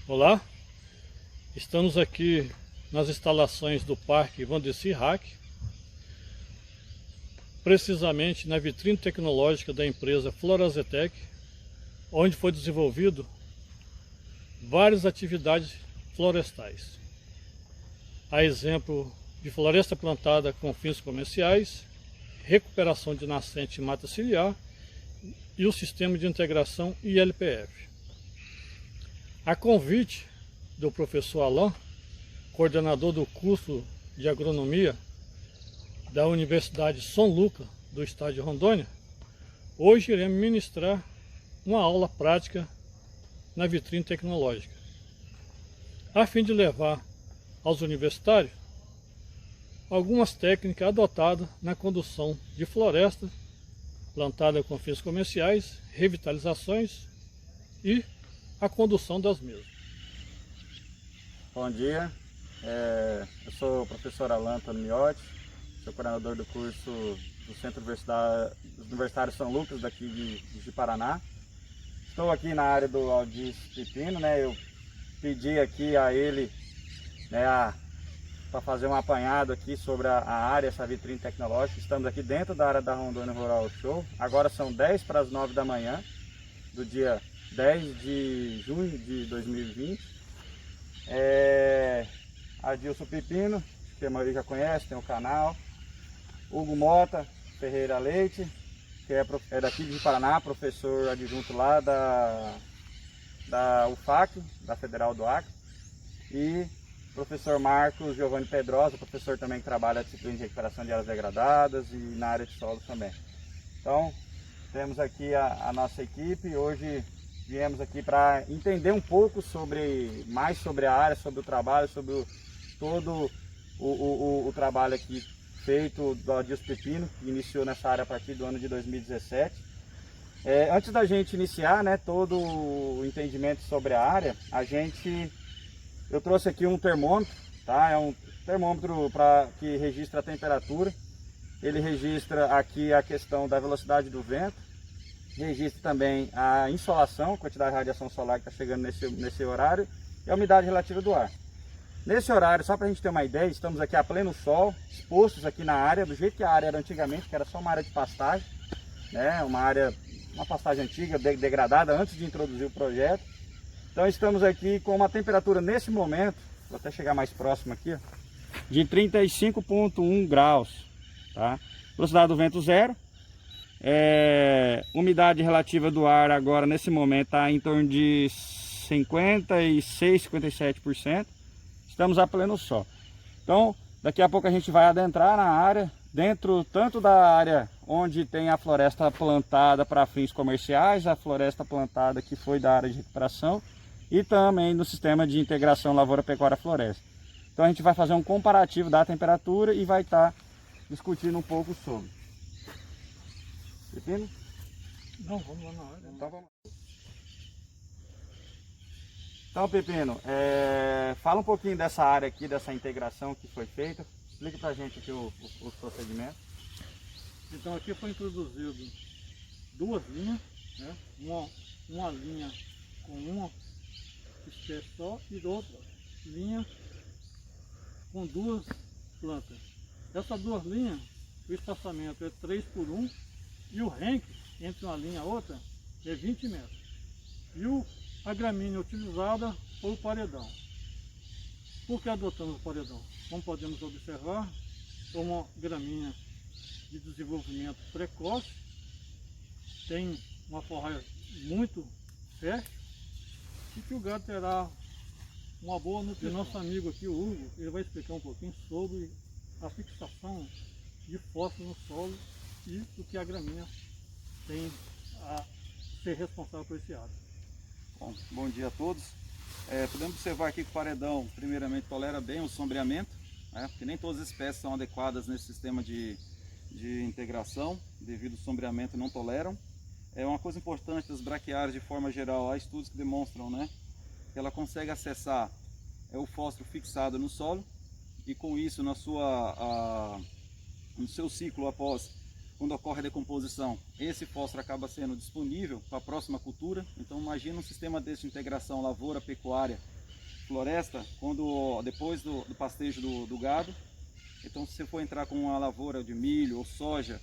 Olá, estamos aqui nas instalações do Parque Valdeci Hack, precisamente na vitrine tecnológica da empresa Florazetec, onde foi desenvolvido várias atividades florestais. A exemplo de floresta plantada com fins comerciais, recuperação de nascente e mata ciliar e o sistema de integração ILPF. A convite do professor Alain, coordenador do curso de agronomia da Universidade São Lucas do estado de Rondônia, hoje iremos ministrar uma aula prática na vitrine tecnológica, a fim de levar aos universitários algumas técnicas adotadas na condução de floresta plantada com fins comerciais, revitalizações e a condução das mesmas. Bom dia, eu sou o professor Alain Miotti, sou coordenador do curso do Centro Universitário São Lucas daqui de Paraná. Estou aqui na área do Aldir Pepino, eu pedi aqui a ele para fazer um apanhado aqui sobre a área, essa vitrine tecnológica. Estamos aqui dentro da área da Rondônia Rural Show. Agora são 10 para as 9 da manhã do dia 10 de junho de 2020. Adilson Pepino, que a maioria já conhece, tem o canal. Hugo Mota Ferreira Leite, que é daqui de Paraná, professor adjunto lá da UFAC, da Federal do Acre. E professor Marcos Giovanni Pedrosa, professor também que trabalha na disciplina de recuperação de áreas degradadas e na área de solo também. Então, temos aqui a nossa equipe. Hoje viemos aqui para entender um pouco mais sobre a área, sobre o trabalho, sobre todo o trabalho aqui feito do Adilson Pepino, que iniciou nessa área a partir do ano de 2017. Antes da gente iniciar todo o entendimento sobre a área, eu trouxe aqui um termômetro, tá? É um termômetro que registra a temperatura. Ele registra aqui a questão da velocidade do vento, registra também a insolação, a quantidade de radiação solar que está chegando nesse horário, e a umidade relativa do ar. Nesse horário, só para a gente ter uma ideia, estamos aqui a pleno sol, expostos aqui na área, do jeito que a área era antigamente, que era só uma área de pastagem, uma pastagem antiga, degradada, antes de introduzir o projeto. Então estamos aqui com uma temperatura nesse momento, vou até chegar mais próximo aqui, de 35,1 graus, tá? Velocidade do vento zero. Umidade relativa do ar agora nesse momento está em torno de 56, 57%. Estamos a pleno sol. Então daqui a pouco a gente vai adentrar na área, dentro tanto da área onde tem a floresta plantada para fins comerciais, a floresta plantada que foi da área de recuperação, e também no sistema de integração lavoura-pecuária-floresta. Então a gente vai fazer um comparativo da temperatura e vai estar discutindo um pouco sobre. Pepino? Não, vamos lá na área. Então vamos. Então, Pepino, fala um pouquinho dessa área aqui, dessa integração que foi feita. Explica pra gente aqui o procedimento. Então aqui foi introduzido duas linhas, uma linha com uma espécie só e outra linha com duas plantas. Essas duas linhas, o espaçamento é 3 por 1 e o renque entre uma linha e outra é 20 metros. E a gramínea utilizada foi o paredão. Por que adotamos o paredão? Como podemos observar, é uma gramínea de desenvolvimento precoce, tem uma forragem muito fértil e que o gado terá uma boa nutrição. Nosso amigo aqui, o Hugo, ele vai explicar um pouquinho sobre a fixação de fósforo no solo e o que a gramínea tem a ser responsável por esse hábito. Bom dia a todos. Podemos observar aqui que o paredão, primeiramente, tolera bem o sombreamento, porque nem todas as espécies são adequadas nesse sistema de integração, devido ao sombreamento não toleram. Uma coisa importante das braquiárias, de forma geral, há estudos que demonstram que ela consegue acessar o fósforo fixado no solo, e com isso, no seu ciclo após quando ocorre a decomposição, esse fósforo acaba sendo disponível para a próxima cultura. Então imagina um sistema desse de integração lavoura-pecuária floresta, depois do pastejo do gado. Então, se você for entrar com uma lavoura de milho ou soja,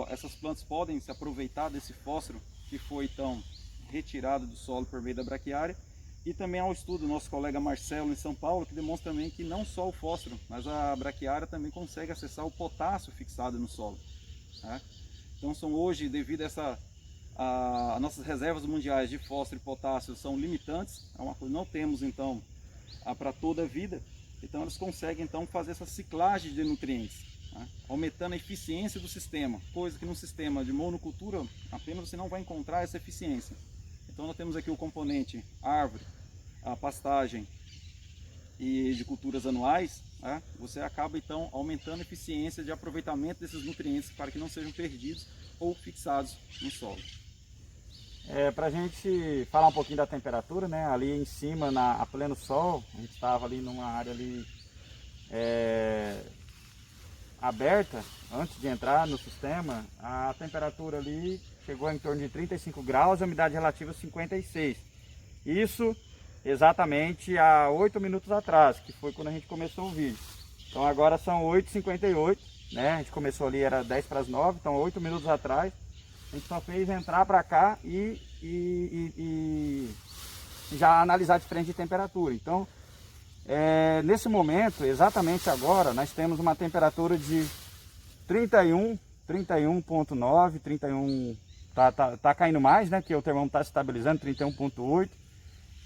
essas plantas podem se aproveitar desse fósforo que foi então retirado do solo por meio da braquiária. E também há um estudo do nosso colega Marcelo em São Paulo que demonstra também que não só o fósforo, mas a braquiária também consegue acessar o potássio fixado no solo, né? Então são hoje, devido a nossas reservas mundiais de fósforo e potássio são limitantes, não temos então para toda a vida, então eles conseguem então fazer essa ciclagem de nutrientes, né? Aumentando a eficiência do sistema, coisa que num sistema de monocultura apenas você não vai encontrar essa eficiência. Então nós temos aqui o componente árvore, a pastagem e de culturas anuais, né? Você acaba então aumentando a eficiência de aproveitamento desses nutrientes para que não sejam perdidos ou fixados no solo. Para a gente falar um pouquinho da temperatura, né? Ali em cima, a pleno sol, a gente estava ali numa área ali aberta, antes de entrar no sistema, a temperatura ali chegou em torno de 35 graus, a umidade relativa 56. Isso exatamente há 8 minutos atrás, que foi quando a gente começou o vídeo. Então agora são 8h58, né? A gente começou ali, era 10 para as 9, então 8 minutos atrás. A gente só fez entrar para cá e já analisar a diferença de temperatura. Então, nesse momento, exatamente agora, nós temos uma temperatura de 31.9, 31, tá caindo mais, né? Que o termômetro está se estabilizando, 31.8.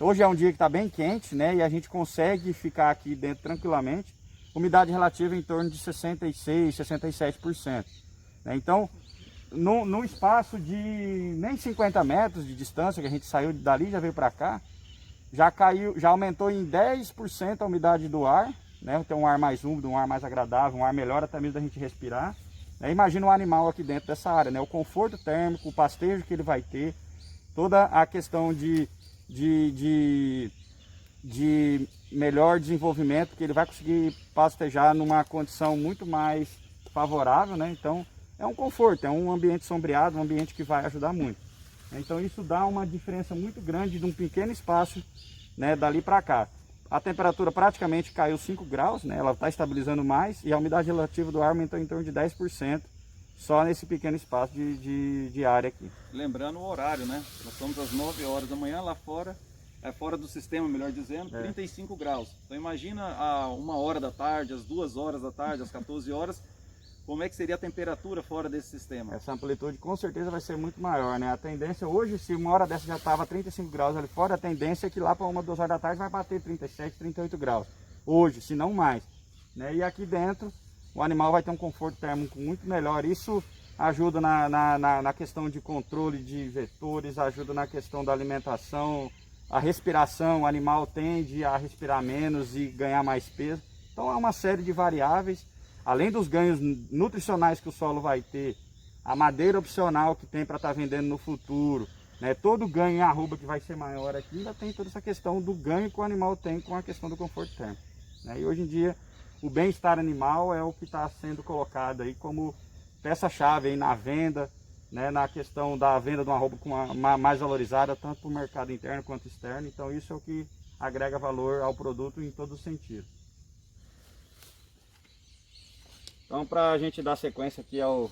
Hoje é um dia que está bem quente, né? E a gente consegue ficar aqui dentro tranquilamente. Umidade relativa em torno de 66, 67%. Né? Então, no espaço de nem 50 metros de distância, que a gente saiu dali, já veio para cá, já aumentou em 10% a umidade do ar, né? Tem um ar mais úmido, um ar mais agradável, um ar melhor até mesmo da gente respirar. Imagina um animal aqui dentro dessa área, né? O conforto térmico, o pastejo que ele vai ter, toda a questão de melhor desenvolvimento, que ele vai conseguir pastejar numa condição muito mais favorável, né? Então é um conforto, é um ambiente sombreado, um ambiente que vai ajudar muito. Então isso dá uma diferença muito grande de um pequeno espaço, né, dali para cá. A temperatura praticamente caiu 5 graus, né? Ela está estabilizando mais e a umidade relativa do ar aumentou em torno de 10%, só nesse pequeno espaço de área aqui. Lembrando o horário, né? Nós estamos às 9 horas da manhã, lá fora, fora do sistema, melhor dizendo, 35 graus. Então imagina a 1 hora da tarde, às 2 horas da tarde, às 14 horas, como é que seria a temperatura fora desse sistema? Essa amplitude com certeza vai ser muito maior, né? A tendência hoje, se 1 hora dessa já estava 35 graus ali fora, a tendência é que lá para 1, 2 horas da tarde vai bater 37, 38 graus. Hoje, se não mais. Né? E aqui dentro, o animal vai ter um conforto térmico muito melhor. Isso ajuda na questão de controle de vetores, ajuda na questão da alimentação, a respiração. O animal tende a respirar menos e ganhar mais peso. Então é uma série de variáveis. Além dos ganhos nutricionais que o solo vai ter, a madeira opcional que tem para estar vendendo no futuro, né? Todo ganho em arroba que vai ser maior aqui, ainda tem toda essa questão do ganho que o animal tem com a questão do conforto térmico. Né? E hoje em dia, o bem-estar animal é o que está sendo colocado aí como peça-chave aí na venda, né? Na questão da venda de uma arroba mais valorizada, tanto para o mercado interno quanto externo. Então isso é o que agrega valor ao produto em todos os sentidos. Então, para a gente dar sequência aqui aos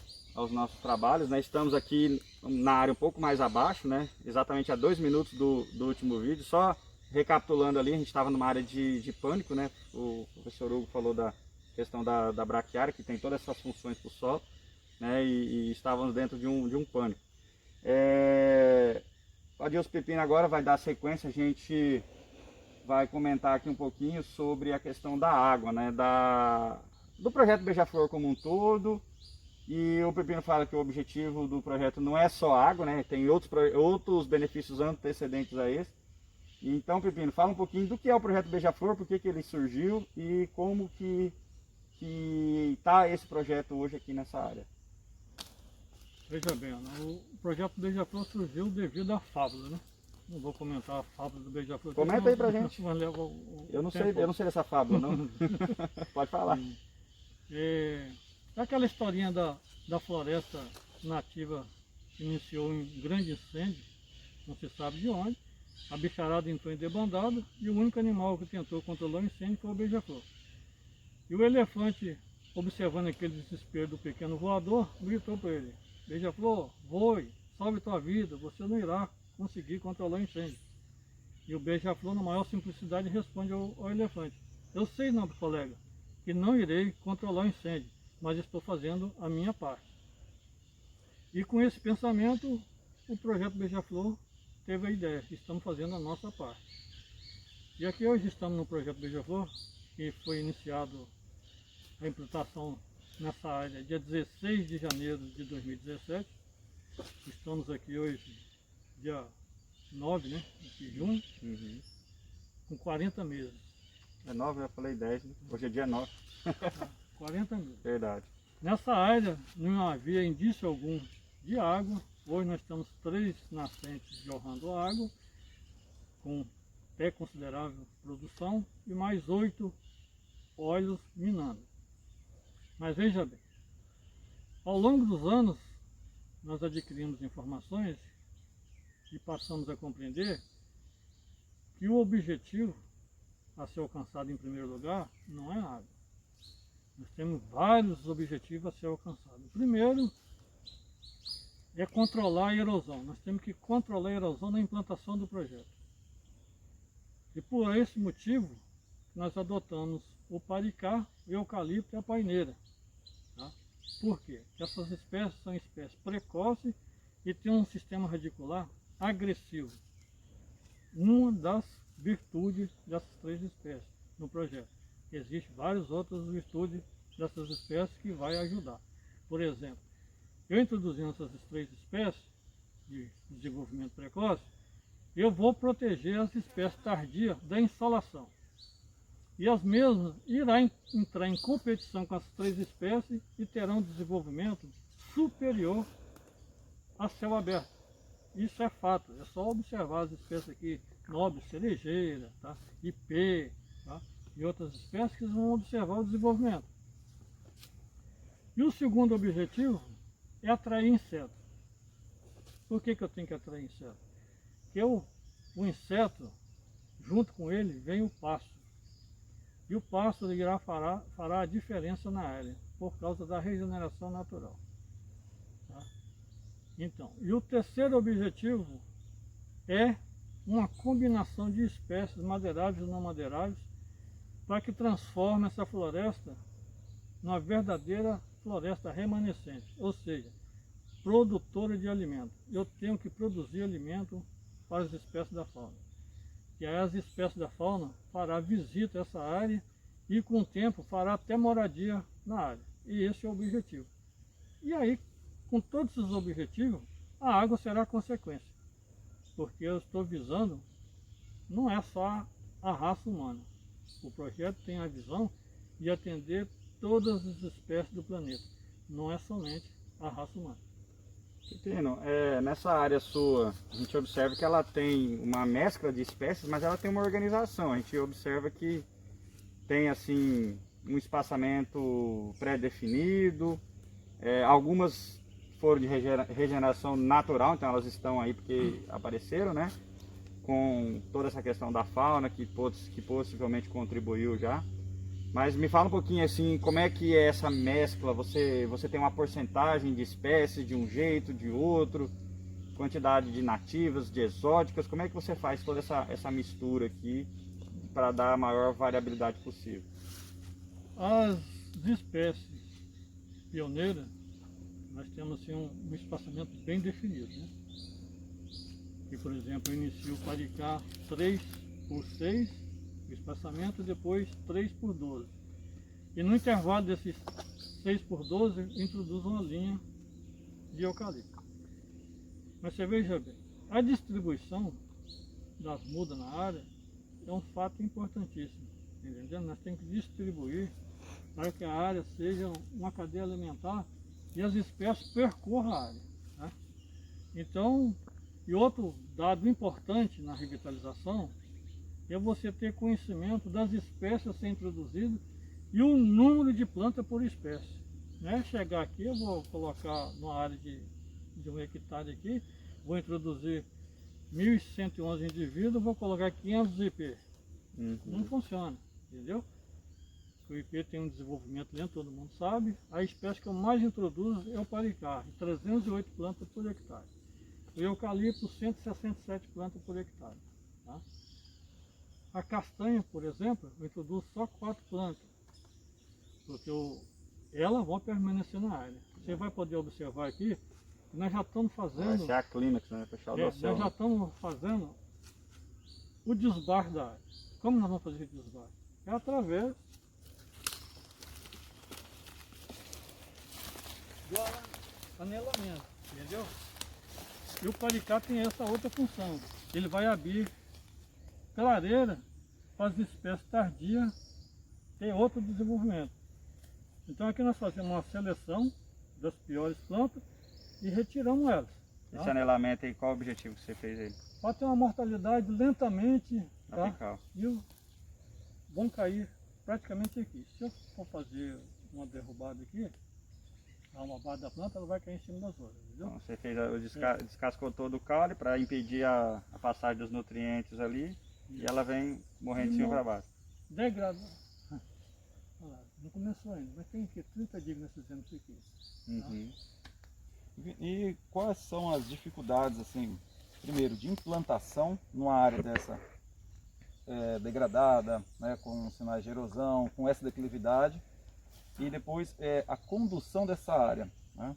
nossos trabalhos, né, estamos aqui na área um pouco mais abaixo, né, exatamente a 2 minutos do último vídeo. Só recapitulando ali, a gente estava numa área de pânico, né, o professor Hugo falou da questão da braquiária, que tem todas essas funções para o solo, né, e estávamos dentro de um pânico. O Adilson Pepino agora vai dar sequência, a gente vai comentar aqui um pouquinho sobre a questão da água, né, do projeto Beija-Flor como um todo. E o Pepino fala que o objetivo do projeto não é só água, né? Tem outros benefícios antecedentes a esse. Então, Pepino, fala um pouquinho do que é o projeto Beija-Flor, por que ele surgiu e como que está esse projeto hoje aqui nessa área. Veja bem, o projeto Beija-Flor surgiu devido à fábula, né? Não vou comentar a fábula do Beija-Flor. Comenta aí pra gente. Eu não sei dessa fábula, não. Pode falar. Aquela historinha da floresta nativa que iniciou em grande incêndio, não se sabe de onde, A bicharada entrou em debandada e o único animal que tentou controlar o incêndio foi o beija-flor. E o elefante, observando aquele desespero do pequeno voador, gritou para ele: beija-flor, voe, salve tua vida, você não irá conseguir controlar o incêndio. E o beija-flor, na maior simplicidade, responde ao elefante: eu sei, nobre colega, que não irei controlar o incêndio, mas estou fazendo a minha parte. E com esse pensamento, o projeto Beija-Flor teve a ideia: estamos fazendo a nossa parte. E aqui hoje estamos no projeto Beija-Flor, que foi iniciado a implantação nessa área dia 16 de janeiro de 2017. Estamos aqui hoje, dia 9, né, de junho, com 40 meses. É 9, eu falei 10, né? Hoje é dia 9. 40 meses. Verdade. Nessa área não havia indício algum de água. Hoje nós temos 3 nascentes jorrando água, com até considerável produção, e mais 8 óleos minando. Mas veja bem, ao longo dos anos nós adquirimos informações e passamos a compreender que o objetivo a ser alcançado em primeiro lugar não é a água. Nós temos vários objetivos a ser alcançados. O primeiro é controlar a erosão. Nós temos que controlar a erosão na implantação do projeto. E por esse motivo, nós adotamos o paricá, o eucalipto e a paineira. Tá? Por quê? Porque essas espécies são espécies precoces e têm um sistema radicular agressivo. Uma das virtudes dessas 3 espécies no projeto. Existem várias outras virtudes dessas espécies que vai ajudar. Por exemplo, eu introduzindo essas 3 espécies de desenvolvimento precoce, eu vou proteger as espécies tardias da insolação. E as mesmas irão entrar em competição com as 3 espécies e terão um desenvolvimento superior a céu aberto. Isso é fato, é só observar as espécies aqui, nobre cerejeira, tá? Ipê, tá? E outras espécies que vão observar o desenvolvimento. E o segundo objetivo é atrair insetos. Por que eu tenho que atrair insetos? Porque o inseto, junto com ele, vem o pássaro. E o pássaro fará a diferença na área, por causa da regeneração natural. Tá? Então, e o terceiro objetivo é uma combinação de espécies madeiráveis e não madeiráveis para que transforme essa floresta numa verdadeira floresta remanescente, ou seja, produtora de alimento. Eu tenho que produzir alimento para as espécies da fauna. E aí as espécies da fauna fará visita a essa área e com o tempo fará até moradia na área. E esse é o objetivo. E aí, com todos esses objetivos, a água será a consequência. Porque eu estou visando, não é só a raça humana. O projeto tem a visão de atender todas as espécies do planeta, não é somente a raça humana. Pepino, nessa área sua, a gente observa que ela tem uma mescla de espécies, mas ela tem uma organização. A gente observa que tem assim um espaçamento pré-definido, algumas foram de regeneração natural, então elas estão aí porque apareceram, né? Com toda essa questão da fauna que possivelmente contribuiu já. Mas me fala um pouquinho assim, como é que é essa mescla? Você tem uma porcentagem de espécies de um jeito, de outro, quantidade de nativas, de exóticas, como é que você faz toda essa mistura aqui para dar a maior variabilidade possível? As espécies pioneiras, nós temos assim, um espaçamento bem definido, né? E, por exemplo, eu inicio o paricá 3x6, o espaçamento, depois 3x12. E no intervalo desses 6x12, introduzo uma linha de eucalipto. Mas você veja bem, a distribuição das mudas na área é um fato importantíssimo. Entendeu? Nós temos que distribuir para que a área seja uma cadeia alimentar e as espécies percorram a área. Né? Então, e outro dado importante na revitalização é você ter conhecimento das espécies a ser introduzidas e o número de plantas por espécie. Não é chegar aqui, eu vou colocar numa área de 1 hectare aqui, vou introduzir 1.111 indivíduos, vou colocar 500 IP. Não funciona, entendeu? O IP tem um desenvolvimento lento, todo mundo sabe. A espécie que eu mais introduzo é o paricá, 308 plantas por hectare. O eucalipto, 167 plantas por hectare. Tá? A castanha, por exemplo, eu introduzo só 4 plantas, porque elas vão permanecer na área. Você vai poder observar aqui, nós já estamos fazendo... Vai ser a clímax, né, pessoal? nós já estamos fazendo o desbarre da área. Como nós vamos fazer o desbarre? É através do anelamento, entendeu? E o paricá tem essa outra função. Ele vai abrir clareira para as espécies tardias ter outro desenvolvimento. Então aqui nós fazemos uma seleção das piores plantas e retiramos elas. Tá? Esse anelamento aí, qual o objetivo que você fez aí? Para ter uma mortalidade lentamente, tá? Apical. E vão cair praticamente aqui. Se eu for fazer uma derrubada aqui, dar uma base da planta, ela vai cair em cima das outras, entendeu? Então, você fez descascou todo o caule para impedir a passagem dos nutrientes ali e ela vem morrendo de cima para baixo. Degrada. Olha lá, não começou ainda, mas tem que 30 dias nós fizemos isso aqui. Uhum. E quais são as dificuldades, assim, primeiro, de implantação numa área dessa degradada, né, com sinais de erosão, com essa declividade, e depois a condução dessa área, né?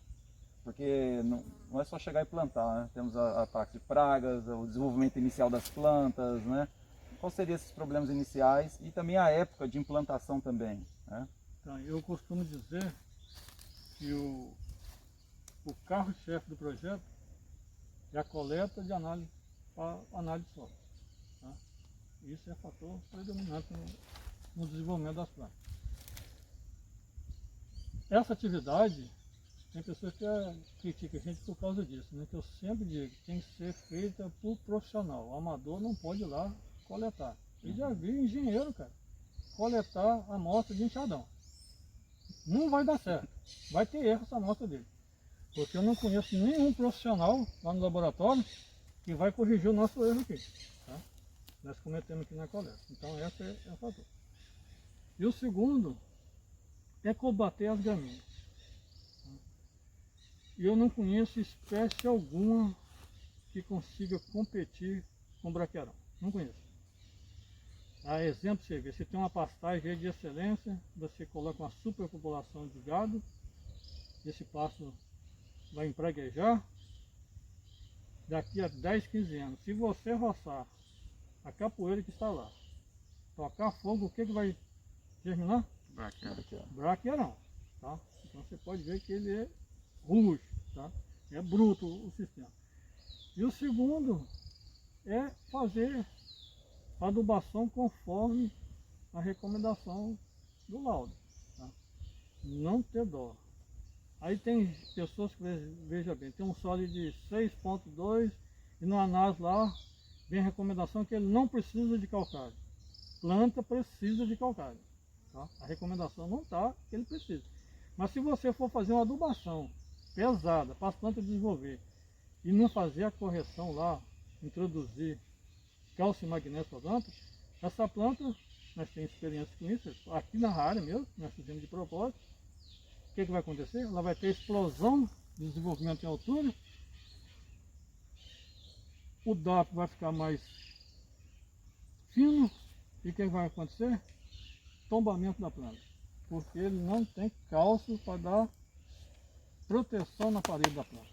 Porque não é só chegar e plantar, né? Temos ataques de pragas, o desenvolvimento inicial das plantas, né? Quais seriam esses problemas iniciais e também a época de implantação também, né? Então, eu costumo dizer que o carro-chefe do projeto é a coleta de análise para análise de solo. Tá? Isso é fator predominante no desenvolvimento das plantas. Essa atividade, tem pessoas que criticam a gente por causa disso, né? Que eu sempre digo, tem que ser feita por profissional. O amador não pode ir lá coletar. Eu já vi engenheiro, cara, coletar a amostra de enxadão. Não vai dar certo. Vai ter erro essa amostra dele. Porque eu não conheço nenhum profissional lá no laboratório que vai corrigir o nosso erro aqui. Tá? Nós cometemos aqui na coleta. Então esse é o fator. E o segundo é combater as gramíneas. E eu não conheço espécie alguma que consiga competir com o braquiarão. Não conheço. A exemplo, você vê, se tem uma pastagem de excelência, você coloca uma superpopulação de gado, esse pasto vai empraguejar daqui a 10, 15 anos. Se você roçar a capoeira que está lá, tocar fogo, o que vai germinar? Braquiarão. Tá? Então você pode ver que ele é rústico, tá? É bruto o sistema. E o segundo é fazer a adubação conforme a recomendação do laudo. Tá? Não ter dó. Aí tem pessoas que, veja bem, tem um solo de 6,2 e no análise lá vem a recomendação que ele não precisa de calcário. Planta precisa de calcário. Tá? A recomendação não está que ele precisa. Mas se você for fazer uma adubação pesada para as plantas desenvolver e não fazer a correção lá, introduzir cálcio e magnésio para a planta, essa planta, nós temos experiência com isso, aqui na área mesmo, nós fizemos de propósito. O que vai acontecer? Ela vai ter explosão de desenvolvimento em altura, o DAP vai ficar mais fino e o que vai acontecer? Tombamento da planta, porque ele não tem cálcio para dar proteção na parede da planta.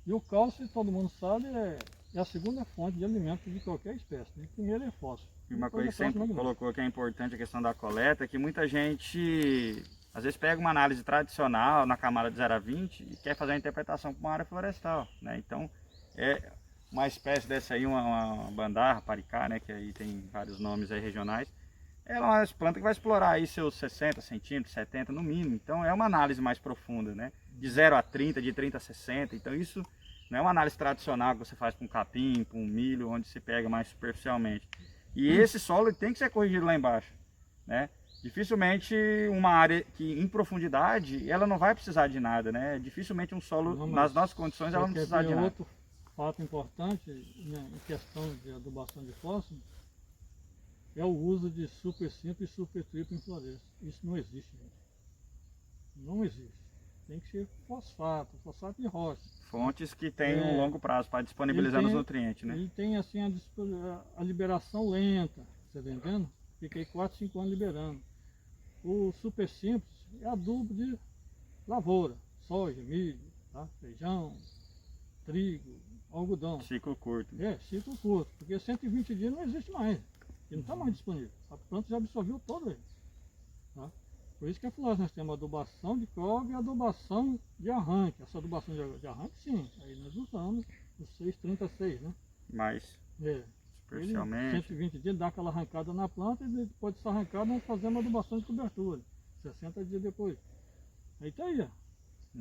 E o cálcio, todo mundo sabe, é a segunda fonte de alimento de qualquer espécie. Né? Primeiro é fósforo. E uma coisa que você sempre colocou que é importante, a questão da coleta, é que muita gente às vezes pega uma análise tradicional na camada de 0 a 20 e quer fazer uma interpretação para uma área florestal, né? Então, é uma espécie dessa aí, uma bandarra, paricá, né? Que aí tem vários nomes aí regionais. Ela é uma planta que vai explorar aí seus 60 centímetros, 70 no mínimo. Então, é uma análise mais profunda, né? De 0 a 30, de 30 a 60. Então, isso não é uma análise tradicional que você faz com capim, com milho, onde se pega mais superficialmente. E esse solo tem que ser corrigido lá embaixo, né? Dificilmente uma área que em profundidade, ela não vai precisar de nada, né? Dificilmente um solo, nas nossas condições, ela não precisa de nada. fato importante, né, em questão de adubação de fósforo é o uso de super simples e super triplo em floresta. Isso não existe, gente. Não existe. Tem que ser fosfato de rocha. Fontes que têm um longo prazo para disponibilizar os nutrientes, né? Ele tem assim a liberação lenta, você tá entendendo? Fiquei 4, 5 anos liberando. O super simples é adubo de lavoura, soja, milho, tá? Feijão, trigo, algodão. Ciclo curto. Ciclo curto, porque 120 dias não existe mais. E não está mais disponível. A planta já absorveu todo ele. Tá? Por isso que a floresta nós temos adubação de cobre e adubação de arranque. Essa adubação de arranque, sim. Aí nós usamos o 636, né? Mais superficialmente. 120 dias dá aquela arrancada na planta e depois dessa arrancada nós fazemos uma adubação de cobertura. 60 dias depois. Aí tá aí, ó.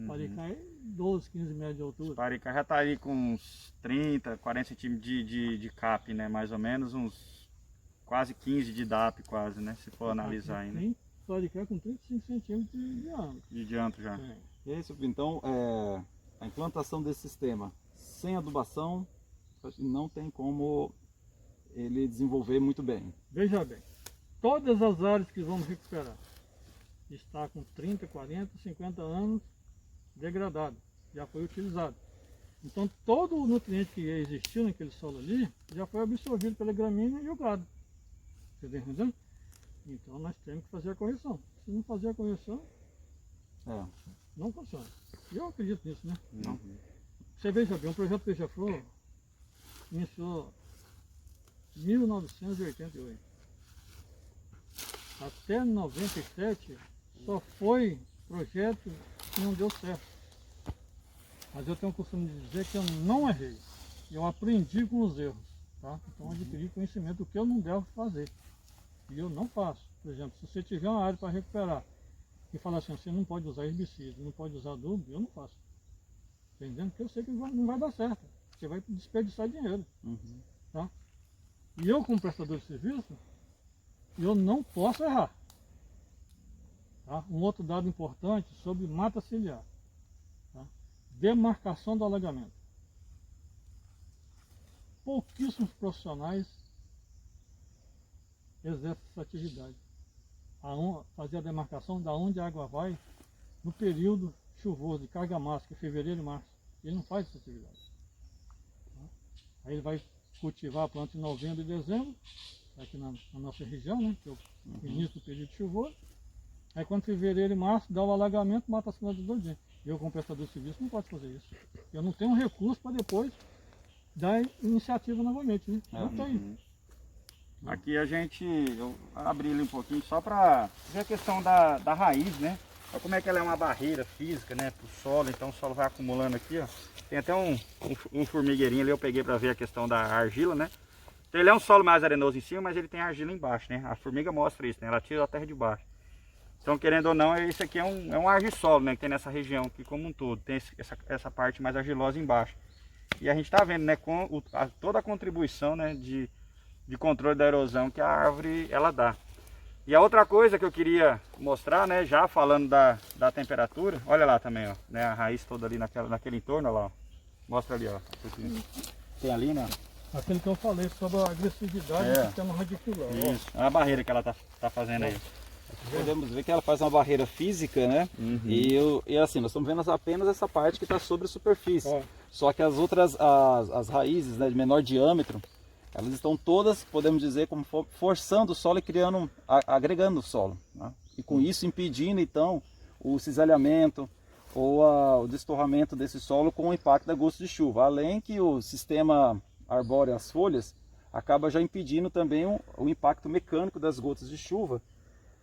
Paricá é 12, 15 metros de altura. Paricá já tá aí com uns 30, 40 centímetros de cap, né? Mais ou menos uns quase 15 de DAP, quase, né? Se for analisar ainda. Paricá com 35 centímetros de diâmetro. De diâmetro já. E aí, Silvio, então, a implantação desse sistema sem adubação não tem como ele desenvolver muito bem. Veja bem, todas as áreas que vamos recuperar está com 30, 40, 50 anos degradado, já foi utilizado. Então todo o nutriente que existiu naquele solo ali já foi absorvido pela gramínea e o gado. Você está entendendo? Então nós temos que fazer a correção. Se não fazer a correção, não funciona. E eu acredito nisso, né? Você veja bem, o projeto Beija-Flor iniciou em 1988. Até 97 só foi projeto que não deu certo. Mas eu tenho o costume de dizer que eu não errei. Eu aprendi com os erros. Tá? Então adquiri conhecimento do que eu não devo fazer. E eu não faço. Por exemplo, se você tiver uma área para recuperar e falar assim, você não pode usar herbicida, não pode usar adubo, eu não faço. Entendendo? Porque eu sei que não vai dar certo. Você vai desperdiçar dinheiro. Tá? E eu, como prestador de serviço, eu não posso errar. Tá? Um outro dado importante sobre mata ciliar. Tá? Demarcação do alagamento. Pouquíssimos profissionais exercem essa atividade. Fazer a demarcação da onde a água vai no período chuvoso, de carga máxima, que é fevereiro e março. Ele não faz essa atividade. Tá? Aí ele vai cultivar a planta em novembro e dezembro, aqui na nossa região, né, que é o início do período chuvoso. Aí quando fevereiro e março dá o alagamento, mata as plantas do dia. Eu, como prestador de serviço, não posso fazer isso. Eu não tenho recurso para depois dar iniciativa novamente, né? Não tem. Aqui eu abri ele um pouquinho só para ver a questão da raiz, né? Olha como é que ela é uma barreira física, né, para o solo. Então o solo vai acumulando aqui, ó. Tem até um formigueirinho ali, eu peguei para ver a questão da argila, né? Então ele é um solo mais arenoso em cima, mas ele tem argila embaixo, né? A formiga mostra isso, né? Ela tira a terra de baixo. Então, querendo ou não, isso aqui é um argissolo, né, que tem nessa região aqui como um todo. Tem essa parte mais argilosa embaixo. E a gente está vendo, né, com toda a contribuição, né, de controle da erosão que a árvore ela dá. E a outra coisa que eu queria mostrar, né, já falando da temperatura, olha lá também, ó, né, a raiz toda ali naquele entorno, olha lá, ó. Mostra ali, ó. Tem ali, né? Aquilo que eu falei sobre a agressividade do sistema radicular. Isso, é a barreira que ela tá fazendo aí. Podemos ver que ela faz uma barreira física, né? E assim, nós estamos vendo apenas essa parte que está sobre a superfície. Só que as outras, as raízes, né, de menor diâmetro, elas estão todas, podemos dizer, como forçando o solo e criando, agregando o solo, né? E com isso impedindo então o cisalhamento ou o destorramento desse solo com o impacto da gota de chuva. Além que o sistema arbóreo, as folhas, acaba já impedindo também o impacto mecânico das gotas de chuva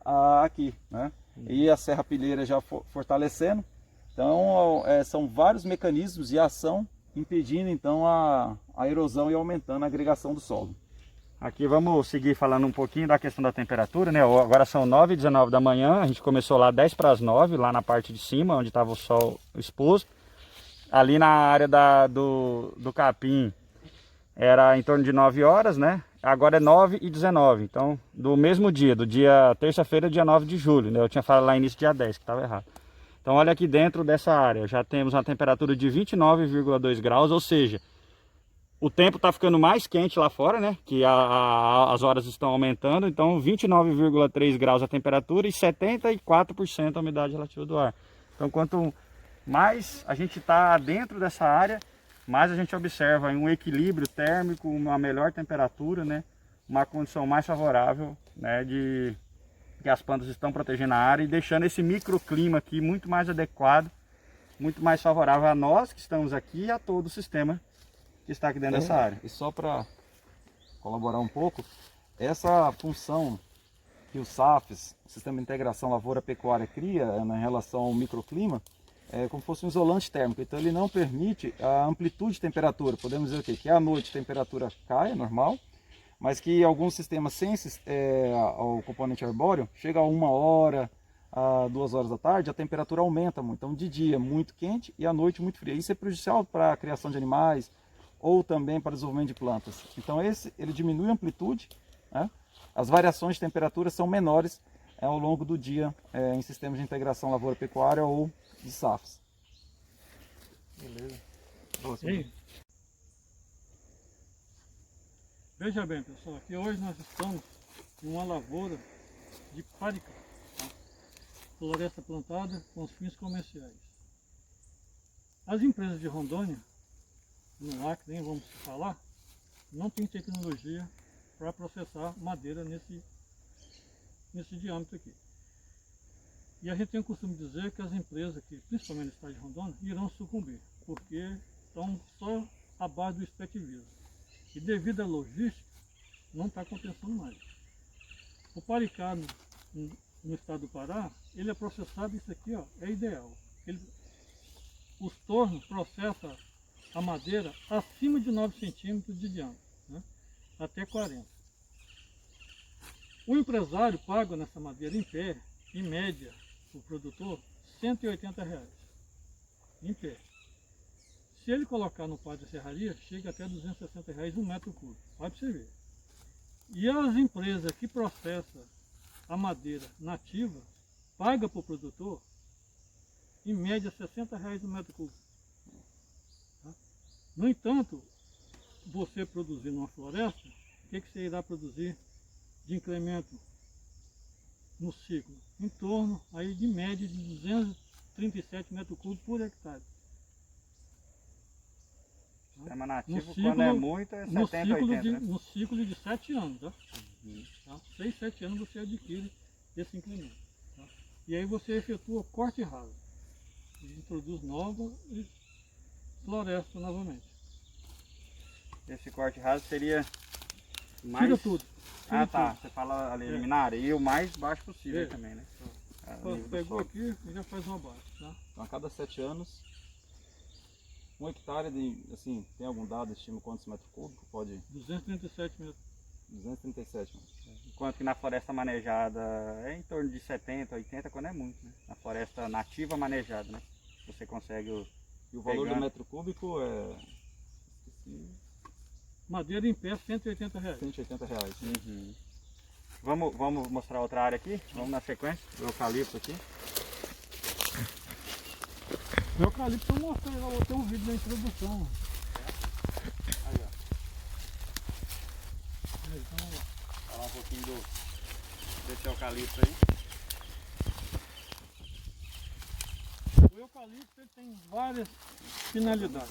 aqui, né? E a serrapilheira já fortalecendo. Então são vários mecanismos de ação impedindo então a erosão e aumentando a agregação do solo. Aqui vamos seguir falando um pouquinho da questão da temperatura, né? Agora são 9h19 da manhã, a gente começou lá 10 para as 9, lá na parte de cima, onde estava o sol exposto. Ali na área do capim era em torno de 9 horas, né? Agora é 9h19, então do mesmo dia, do dia terça-feira, dia 9 de julho, né? Eu tinha falado lá início dia 10, que estava errado. Então olha aqui dentro dessa área, já temos uma temperatura de 29,2 graus, ou seja, O tempo está ficando mais quente lá fora, né? Que as horas estão aumentando. Então 29,3 graus a temperatura e 74% a umidade relativa do ar. Então quanto mais a gente está dentro dessa área, mais a gente observa um equilíbrio térmico, uma melhor temperatura, né? Uma condição mais favorável, né? De que as plantas estão protegendo a área e deixando esse microclima aqui muito mais adequado, muito mais favorável a nós que estamos aqui e a todo o sistema que está aqui dentro dessa área. E só para colaborar um pouco, essa função que o SAFs, o Sistema de Integração Lavoura-Pecuária, cria em relação ao microclima, é como se fosse um isolante térmico. Então ele não permite a amplitude de temperatura. Podemos dizer o quê? Que à noite a temperatura cai, é normal, mas que alguns sistemas sem o componente arbóreo, chega a 1 hora, a 2 horas da tarde, a temperatura aumenta muito. Então de dia muito quente e à noite muito fria. Isso é prejudicial para a criação de animais ou também para o desenvolvimento de plantas. Então ele diminui a amplitude, né? As variações de temperatura são menores ao longo do dia em sistemas de integração lavoura-pecuária ou de SAFs. Beleza. Sim. Veja bem, pessoal, que hoje nós estamos em uma lavoura de páricas, tá? Floresta plantada com os fins comerciais. As empresas de Rondônia, no Acre nem vamos falar, não tem tecnologia para processar madeira nesse diâmetro aqui. E a gente tem o costume de dizer que as empresas aqui, principalmente no estado de Rondônia, irão sucumbir, porque estão só à base do extrativismo. E devido à logística, não está compensando mais. O paricá no estado do Pará, ele é processado, isso aqui ó, é ideal. Os tornos processam a madeira acima de 9 centímetros de diâmetro, né? Até 40. O empresário paga nessa madeira em pé, em média, o produtor, R$180 em pé. Se ele colocar no pátio de serraria, chega até R$260 um metro cúbico. Pode você ver. E as empresas que processam a madeira nativa, paga para o produtor, em média, R$60 um metro cúbico. Tá? No entanto, você produzir numa floresta, o que você irá produzir de incremento no ciclo? Em torno aí de média de 237 metros cúbicos por hectare. Sistema nativo, No ciclo, quando é muito, é 70, 80, né? no ciclo de 7 anos, tá? Tá? 6, 7 anos você adquire esse incremento. Tá? E aí você efetua corte raso. E introduz nova e floresta novamente. Esse corte raso seria mais... Tira tudo. Tira Tá. tudo. Você fala ali, eliminar a areia o mais baixo possível É. também, né? Pegou aqui e já faz uma base. Tá? Então a cada 7 anos, 1 hectare de, assim, tem algum dado, estima quantos metros cúbicos? Pode... 237 metros. 237 metros. Enquanto que na floresta manejada é em torno de 70, 80, quando é muito, né? Na floresta nativa manejada, né? Você consegue E o valor pegar... do metro cúbico é... esqueci, Madeira em pé, R$180. R$180. Uhum. Vamos mostrar outra área aqui? Vamos na sequência, o eucalipto aqui. O eucalipto eu mostrei lá, eu tenho um vídeo na introdução. Aí, ó. Então, vamos lá. Falar um pouquinho desse eucalipto aí. O eucalipto ele tem várias finalidades.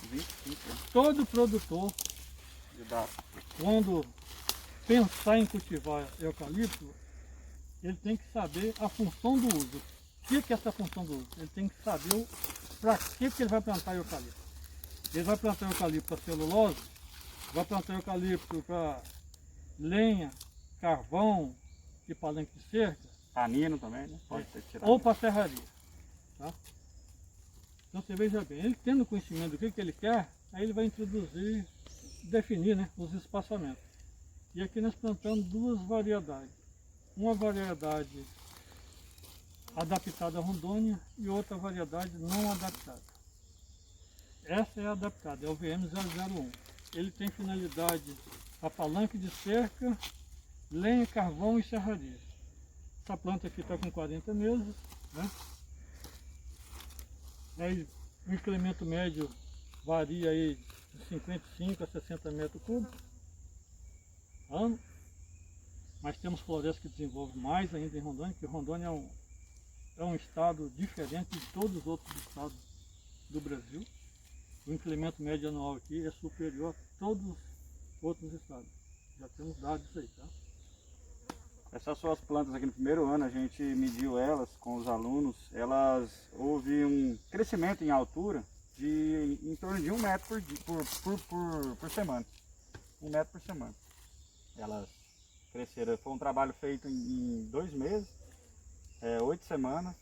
Todo produtor, quando pensar em cultivar eucalipto, ele tem que saber a função do uso. O que é essa função do uso? Ele tem que saber para que ele vai plantar eucalipto. Ele vai plantar eucalipto para celulose, vai plantar eucalipto para lenha, carvão e palanque de cerca, Tanino também, né? Pode ser tirado. ou para serraria. Tá? Então você veja bem, ele tendo conhecimento do que ele quer, aí ele vai introduzir, definir, né, os espaçamentos. E aqui nós plantamos duas variedades. Uma variedade adaptada a Rondônia e outra variedade não adaptada. Essa é adaptada, é o VM001. Ele tem finalidade a palanque de cerca, lenha, carvão e serraria. Essa planta aqui está com 40 meses, né? Aí, o incremento médio varia aí de 55 a 60 metros cúbicos ano. Mas temos florestas que desenvolvem mais ainda em Rondônia, porque Rondônia é um estado diferente de todos os outros estados do Brasil. O incremento médio anual aqui é superior a todos os outros estados. Já temos dados disso aí, tá? Essas suas plantas aqui no primeiro ano, a gente mediu elas com os alunos, houve um crescimento em altura de em torno de 1 metro por semana. 1 metro por semana. Elas cresceram, foi um trabalho feito em 2 meses, 8 semanas.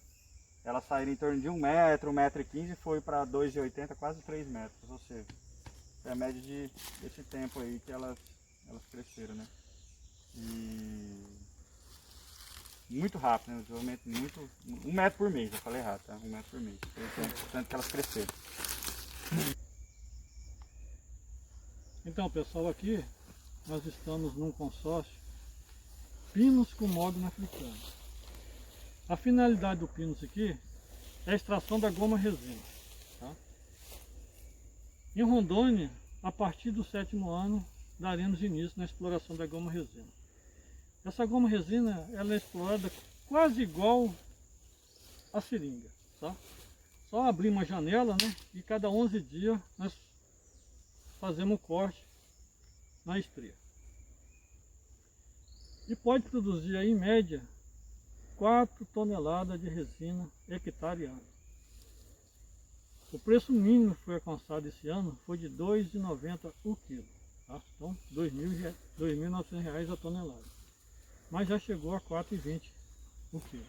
Elas saíram em torno de 1 metro, 1,15 m, foi para 2,80 m, quase 3 metros. Ou seja, é a média desse tempo aí que elas cresceram, né? E muito rápido, né? O desenvolvimento muito. 1 metro por mês, eu falei errado, tá? 1 metro por mês. Foi o tanto que elas cresceram. Então, pessoal, aqui nós estamos num consórcio Pinos com mogno africano. A finalidade do Pinos aqui é a extração da goma resina. Tá? Em Rondônia, a partir do 7º ano, daremos início na exploração da goma resina. Essa goma resina ela é explorada quase igual a seringa. Tá? Só abrir uma janela, né? E cada 11 dias nós fazemos o corte na estria. E pode produzir aí, em média 4 toneladas de resina hectare ano. O preço mínimo que foi alcançado esse ano foi de R$ 2,90 o quilo. Tá? Então, R$ 2.900 a tonelada. Mas já chegou a R$ 4,20 o quilo.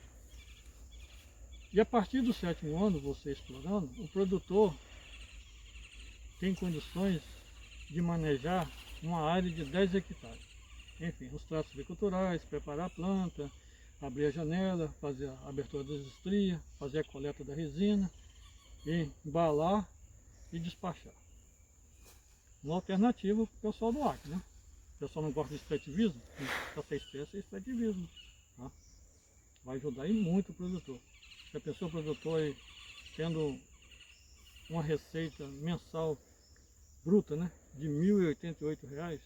E a partir do 7º ano, você explorando, o produtor tem condições de manejar uma área de 10 hectares. Enfim, os tratos agriculturais, preparar a planta, abrir a janela, fazer a abertura das estrias, fazer a coleta da resina, e embalar e despachar. Uma alternativa para o pessoal do Acre, né? O pessoal não gosta de extrativismo, essa espécie é extrativismo. Tá? Vai ajudar aí muito o produtor. Se a pessoa, o produtor, aí, tendo uma receita mensal bruta, né? De R$ 1.088,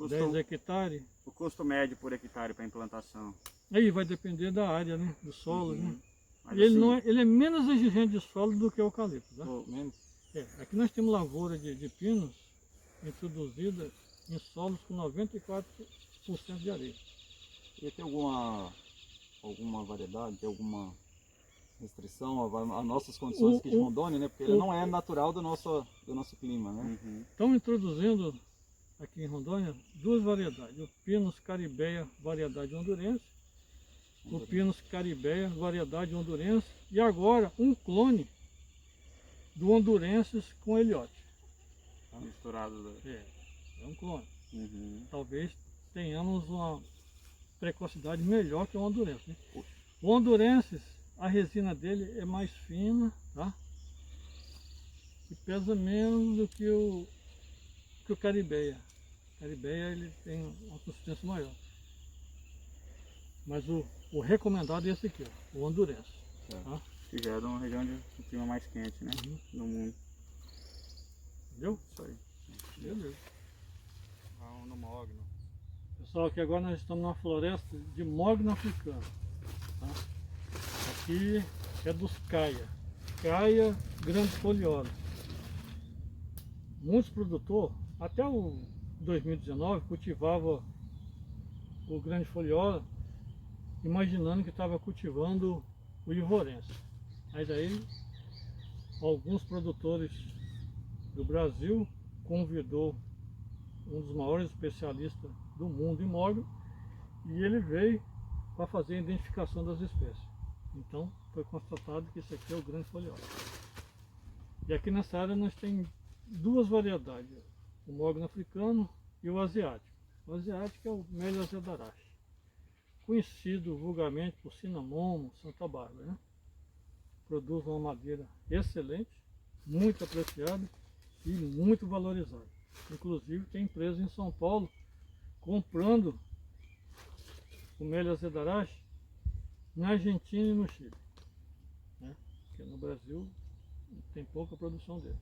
10 hectares. O custo médio por hectare para implantação. Aí vai depender da área, né? Do solo, né? Mas Ele, assim, não é, ele é menos exigente de solo do que o eucalipto. Tá? Menos. Aqui nós temos lavoura de pinos introduzida em solos com 94% de areia. E tem alguma variedade, tem alguma restrição a nossas condições aqui de Rondônia, né? Porque ele não é natural do nosso clima, né? Estão introduzindo aqui em Rondônia 2 variedades. O Pinus caribeia, variedade hondurense. O Pinus caribeia, variedade hondurense. E agora um clone do hondurenses com heliote. Misturado. É um clone. Talvez tenhamos uma precocidade melhor que o hondurense. Né? O hondurenses, a resina dele é mais fina, tá? E pesa menos do que o caribeia. O caribeia ele tem uma consistência maior. Mas o recomendado é esse aqui, ó, o hondurense. Tá? Que já é de uma região de clima mais quente, né? No mundo. Entendeu? Isso aí. Beleza. Vamos no mogno. Pessoal, aqui agora nós estamos numa floresta de mogno africano. Tá? Aqui é dos caia. Caia grandifoliosa. Muitos produtores, até o 2019, cultivavam o grandifoliosa imaginando que estava cultivando o ivorense. Mas aí alguns produtores do Brasil convidou um dos maiores especialistas do mundo em mogno e ele veio para fazer a identificação das espécies. Então foi constatado que isso aqui é o grandifoliosa. E aqui nessa área nós temos 2 variedades, o mogno africano e o asiático. O asiático é o Melia azedarache, conhecido vulgarmente por Cinamomo, Santa Bárbara. Né? Produz uma madeira excelente, muito apreciada e muito valorizada. Inclusive tem empresa em São Paulo comprando o Melia azedarache na Argentina e no Chile. Né? Porque no Brasil tem pouca produção dele.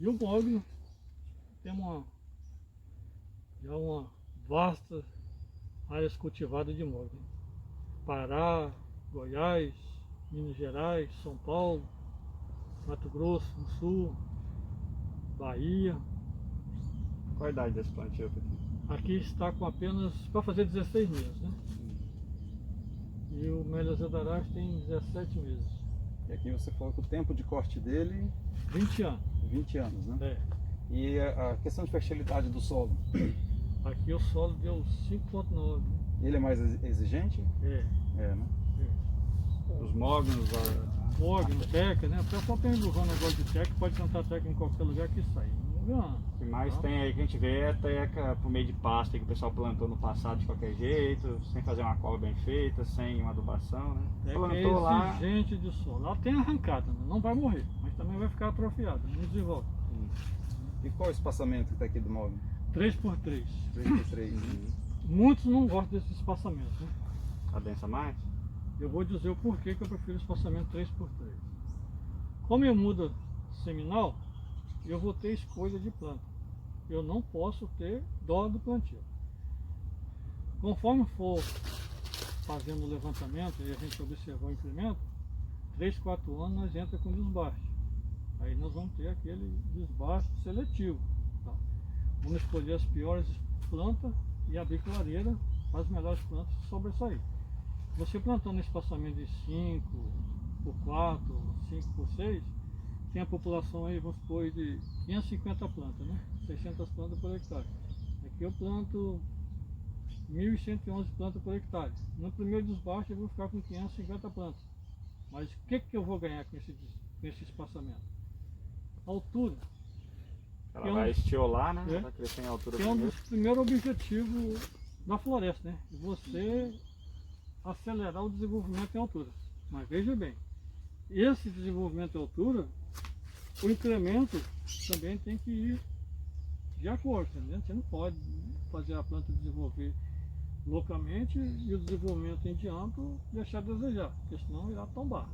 E o mogno tem já uma vasta áreas cultivadas de mogno. Pará, Goiás, Minas Gerais, São Paulo, Mato Grosso do Sul, Bahia. Qual a idade desse plantio aqui? Aqui está com apenas, para fazer 16 meses, né? E o Melias Edarais tem 17 meses. E aqui você falou que o tempo de corte dele, 20 anos. 20 anos, né? É. E a questão de fertilidade do solo, Aqui o solo deu 5,9. ele é mais exigente? É. É, né? Os mognos, Mogno, teca, né? O pessoal tem ilusão no negócio de teca, pode plantar teca em qualquer lugar que sai. Não, o que mais tem aí que a gente vê é teca por meio de pasta que o pessoal plantou no passado de qualquer jeito, sem fazer uma cola bem feita, sem uma adubação, né? teca é Plantou lá. exigente de solo. Ela tem arrancada, né? Não vai morrer, mas também vai ficar atrofiada, não desenvolve. E qual é o espaçamento que está aqui do mogno? 3x3. 3x3, né? Muitos não gostam desse espaçamento, né? Adensa mais? Eu vou dizer o porquê que eu prefiro o espaçamento 3x3. Como eu mudo seminal, eu vou ter escolha de planta. Eu não posso ter dó do plantio. Conforme for fazendo o levantamento e a gente observar o incremento, 3, 4 anos nós entramos com desbaste. Aí nós vamos ter aquele desbaste seletivo. Tá? Vamos escolher as piores plantas e abrir clareira para as melhores plantas sobressair. Você plantando um espaçamento de 5 por 4, 5 por 6, tem a população aí, vamos supor, de 550 plantas, né? 600 plantas por hectare. Aqui eu planto 1.111 plantas por hectare. No primeiro desbaste eu vou ficar com 550 plantas. Mas o que eu vou ganhar com esse espaçamento? Altura. Ela vai estiolar, né? É. Vai crescer em altura Que é um primeiro. dos primeiros objetivos da floresta, né? Você acelerar o desenvolvimento em altura. Mas veja bem, esse desenvolvimento em altura, o incremento também tem que ir de acordo, entendeu? Você não pode fazer a planta desenvolver loucamente e o desenvolvimento em diâmetro deixar a desejar, porque senão irá tombar.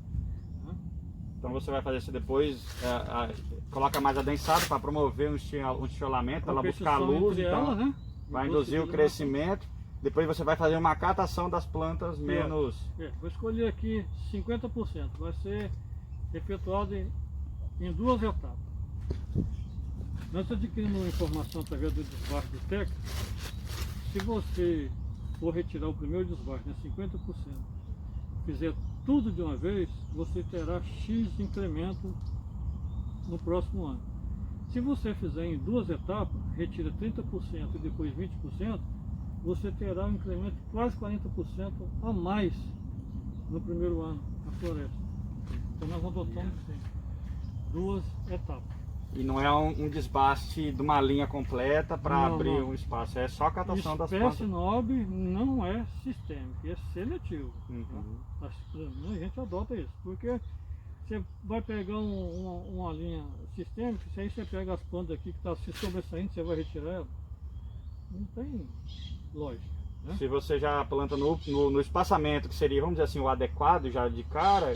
Né? Então você vai fazer isso depois, coloca mais adensado para promover um estiolamento, ela buscar luz, entre então elas, né? vai E induzir o busca crescimento. Depois você vai fazer uma catação das plantas menos. Vou escolher aqui 50%. Vai ser efetuado em 2 etapas. Nós adquirimos uma informação através do desbaste do TEC. Se você for retirar o primeiro desbaste, né, 50%, fizer tudo de uma vez, você terá X incremento no próximo ano. Se você fizer em 2 etapas, retira 30% e depois 20%, você terá um incremento de quase 40% a mais no primeiro ano na floresta. Então nós adotamos 2 etapas. E não é um desbaste de uma linha completa para Não, abrir não. um espaço, é só a catação das Espécie plantas. nobre não é sistêmico, é seletivo. Uhum. Tá? A gente adota isso, porque você vai pegar uma linha sistêmica, se aí você pega as plantas aqui que estão se sobressaindo, você vai retirar ela. Não tem lógica. Né? Se você já planta no espaçamento, que seria, vamos dizer assim, o adequado já de cara,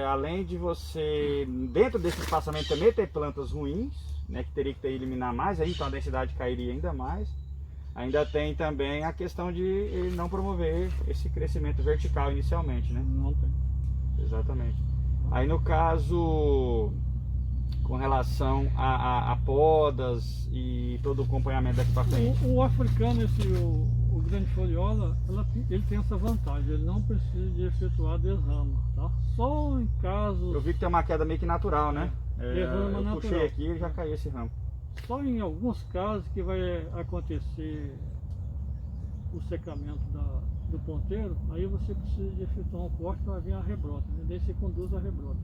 além de você, dentro desse espaçamento também ter plantas ruins, né, que teria que eliminar mais, aí, então a densidade cairia ainda mais. Ainda tem também a questão de não promover esse crescimento vertical inicialmente, né? Não tem. Exatamente. Aí no caso, com relação a podas e todo o acompanhamento daqui para frente. O africano, o grande foliola, ele tem essa vantagem, ele não precisa de efetuar desrama, tá? Só em casos, Eu vi que tem uma queda meio que natural, né? Derrama eu natural. puxei aqui e já caiu esse ramo. só em alguns casos que vai acontecer o secamento do ponteiro, aí você precisa de efetuar um corte para vir a rebrota, né? Daí você conduz a rebrota.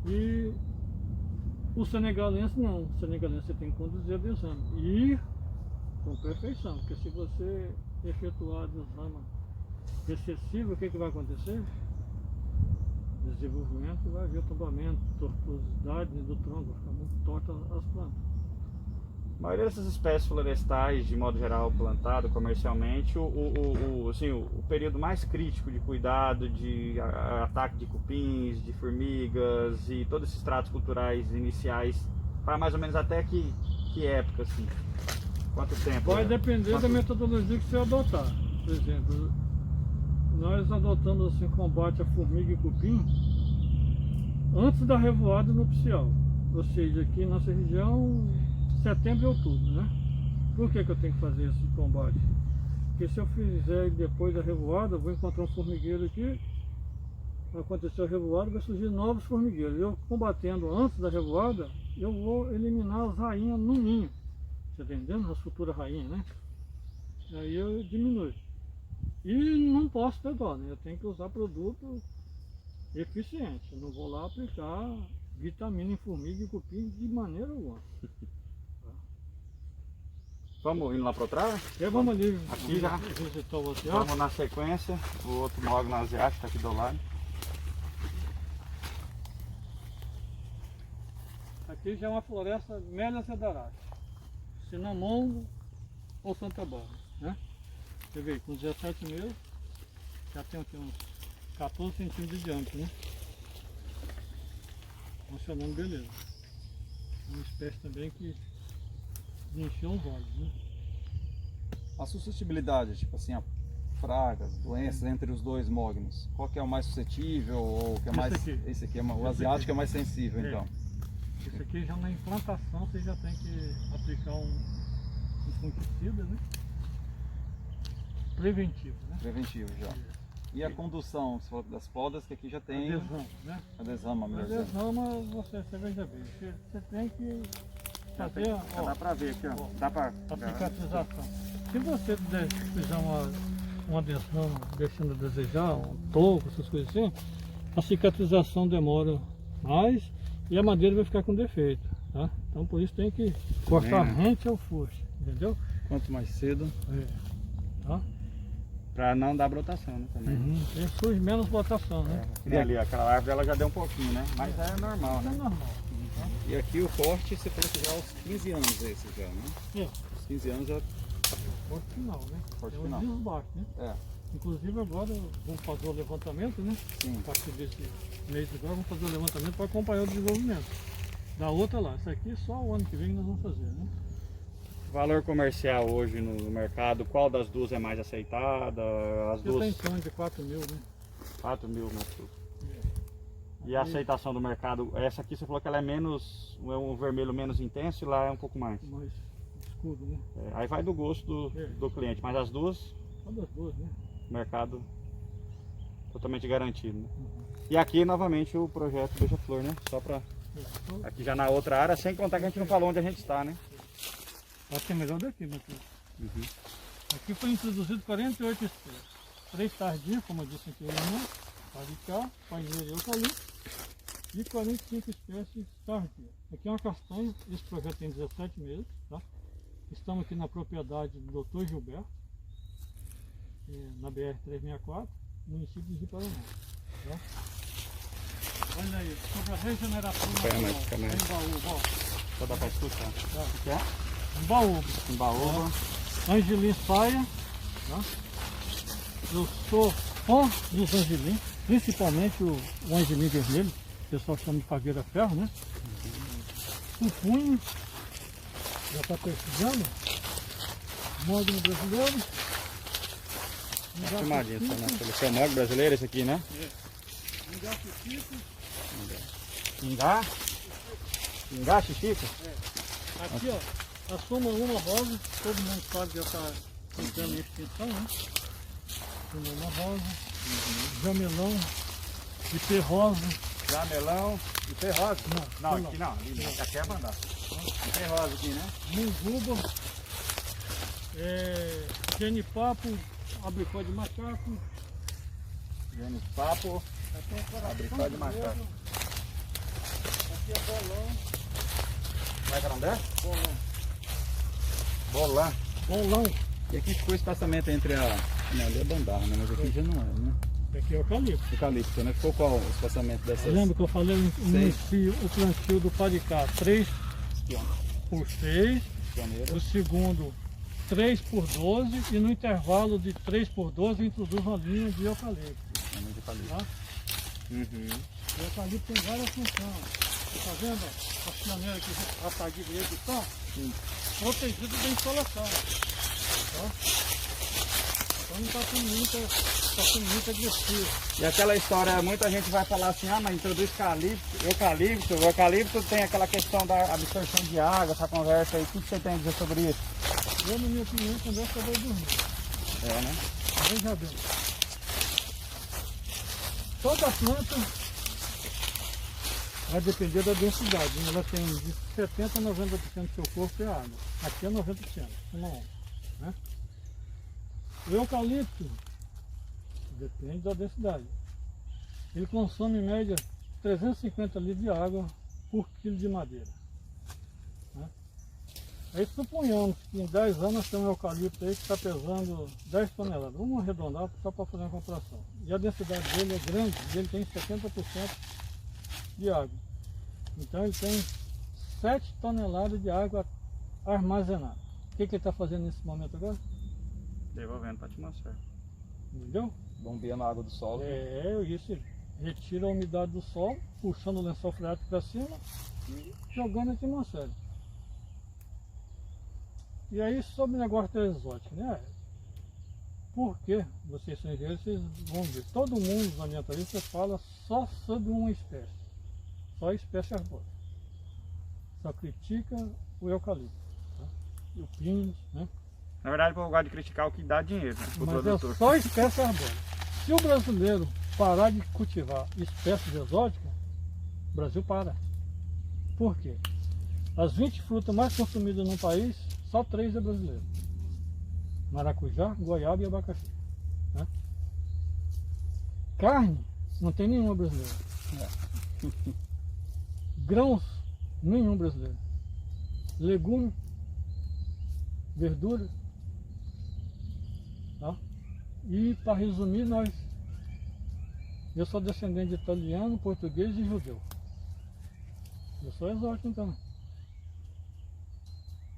E o senegalense não, o senegalense você tem que conduzir a desrama. E com perfeição, porque se você efetuar a desrama excessiva, o que vai acontecer? Desenvolvimento, vai haver tombamento, tortuosidade do tronco, vai ficar muito torta as plantas. A maioria dessas espécies florestais, de modo geral, plantado comercialmente, o período mais crítico de cuidado, de ataque de cupins, de formigas e todos esses tratos culturais iniciais Para mais ou menos até que época, assim? Quanto tempo? Vai depender da metodologia que você adotar. Por exemplo, nós adotamos assim combate a formiga e cupim antes da revoada nupcial. Ou seja, aqui em nossa região, setembro e outubro, né? Por que eu tenho que fazer esse combate? Porque se eu fizer depois da revoada, eu vou encontrar um formigueiro aqui, vai acontecer a revoada, vai surgir novos formigueiros. Eu combatendo antes da revoada, eu vou eliminar as rainhas no ninho. Você está entendendo? As futuras rainhas, né? Aí eu diminuo. E não posso ter dó, né? Eu tenho que usar produto eficiente. Eu não vou lá aplicar vitamina em formiga e cupim de maneira alguma. Vamos indo lá para trás? Vamos ali. Aqui já. Visitar o asiático. Vamos na sequência. O outro mogno asiático está aqui do lado. Aqui já é uma floresta Melia cedarata, Cinamongo ou Santa Bárbara, né? Você vê, com 17 meses, já tem aqui uns 14 centímetros de diâmetro, né? Funcionando beleza. Uma espécie também que encheu os olhos, né? A suscetibilidade, tipo assim, a pragas, doenças entre os dois mognos, qual que é o mais suscetível ou que é mais... Esse aqui é o asiático é mais sensível, então. Esse aqui já na implantação você já tem que aplicar um fungicida, né? Preventivo, né? Preventivo já. E a condução, você falou das podas, que aqui já tem... A desama, né? A desama mesmo. A desama, você veja bem, você tem que fazer Dá pra ver aqui, ó. Dá pra... a cicatrização. Se você fizer uma desama deixando a desejar, um toco, essas coisas assim, a cicatrização demora mais e a madeira vai ficar com defeito, tá? Então por isso tem que cortar rente ao fuste, entendeu? Quanto mais cedo, Tá? para não dar brotação, né? Também. E surge menos botação, né? E ali, aquela árvore ela já deu um pouquinho, né? Mas é normal, Isso é né? normal. E aqui o corte, você falou que já aos 15 anos esse já, né? É, Aos 15 anos já... corte final, né? Corte É um final. desbaque, né? É, Inclusive agora vamos fazer o levantamento, né? sim. A partir desse mês agora vamos fazer o levantamento para acompanhar o desenvolvimento. Da outra lá, essa aqui só o ano que vem nós vamos fazer, né? Valor comercial hoje no mercado, qual das duas é mais aceitada? As Você está duas, em torno de 4 mil, né? 4 mil metros. E a aceitação do mercado, essa aqui você falou que ela é menos, é um vermelho menos intenso e lá é um pouco mais. Mais escuro, né? Aí vai do gosto do cliente, mas as duas, Só das duas, né? mercado totalmente garantido, né? E aqui novamente o projeto Beija-Flor, né? Só para Então, aqui já na outra área, sem contar que a gente não falou onde a gente está, né? aqui é melhor daqui, Matheus. Aqui foi introduzido 48 espécies. 3 tardias, como eu disse anteriormente, paricá, painheiro e eucalipto, e 45 espécies tardias. Aqui é uma castanha, esse projeto tem 17 meses, tá? Estamos aqui na propriedade do Dr. Gilberto, na BR-364, município de Riparaná. Tá? Olha aí, sobre a regeneração natural, em Baúba, ó. Só dá para escutar. O que é? Em Baúba. Embaúba. Angelim Saia, tá? Eu sou fã dos angelim, principalmente o angelim vermelho, o pessoal chama de fagueira ferro, né? O punho, já está pesquisando, mogno brasileiro. Filmadinho, esse é o mogno brasileiro, esse aqui, né? Ingá? Ingá, xixica? Aqui, ó, a soma uma rosa, todo mundo sabe que já está entrando em extinção, né? Soma uma rosa, jamelão, ipê rosa. Jamelão, ipê rosa? Não, não. aqui não, ali não. Aqui é mandar. Ipê rosa aqui, né? Munguba, genipapo, abricó de macaco, Genipapo, abricó de macaco. aqui é bolão, Como é que é o nome dela? bolão, Bolã. bolão, E aqui ficou o espaçamento entre a... Não, ali é bandar, né? Mas aqui já não é, né? aqui é eucalipto. Eucalipto, né? Ficou qual o espaçamento dessas? Lembra que eu falei o plantio do paricá 3 por 6, o segundo 3 por 12 e no intervalo de 3 por 12 eu introduzo uma linha de eucalipto. Tá? O eucalipto tem várias funções. Tá vendo? A pioneira que a taguilha de edição, protegido da insolação. Tá? Então não está sendo muito agressivo. E aquela história, muita gente vai falar assim, ah, mas introduz eucalipto. O eucalipto tem aquela questão da absorção de água, essa conversa aí. O que você tem a dizer sobre isso? Eu, na minha opinião, conversa vai dormir. É, né? Veja bem. Toda planta vai depender da densidade. Ela tem de 70% a 90% do seu corpo é água. Aqui é 90%, uma onda, né? O eucalipto depende da densidade. Ele consome em média 350 litros de água por quilo de madeira, né? Aí suponhamos que em 10 anos nós temos um eucalipto aí que está pesando 10 toneladas. Vamos arredondar só para fazer uma comparação. E a densidade dele é grande, e ele tem 70% de água. Então ele tem 7 toneladas de água armazenada. O que ele está fazendo nesse momento agora? Devolvendo para a atmosfera. Entendeu? Bombeando a água do solo. É isso. Ele retira a umidade do solo, puxando o lençol freático para cima e jogando na atmosfera. E aí sobre o negócio da exótica, né? Porque vocês são engenheiros, vocês vão ver. Todo mundo, os ambientalistas, fala só sobre uma espécie. Só a espécie arbórea. Só critica o eucalipto, tá? E o pinus, né? Na verdade, o povo gosta de criticar o que dá dinheiro, né, pro Mas produtor. é só espécie arbórea. Se o brasileiro parar de cultivar espécies exóticas, o Brasil para. Por quê? As 20 frutas mais consumidas no país, só 3 é brasileiro. Maracujá, goiaba e abacaxi, né? Carne, não tem nenhuma brasileira. Grãos, nenhum brasileiro. Legume, verdura. Tá? E para resumir, eu sou descendente de italiano, português e judeu. Eu sou exótico então.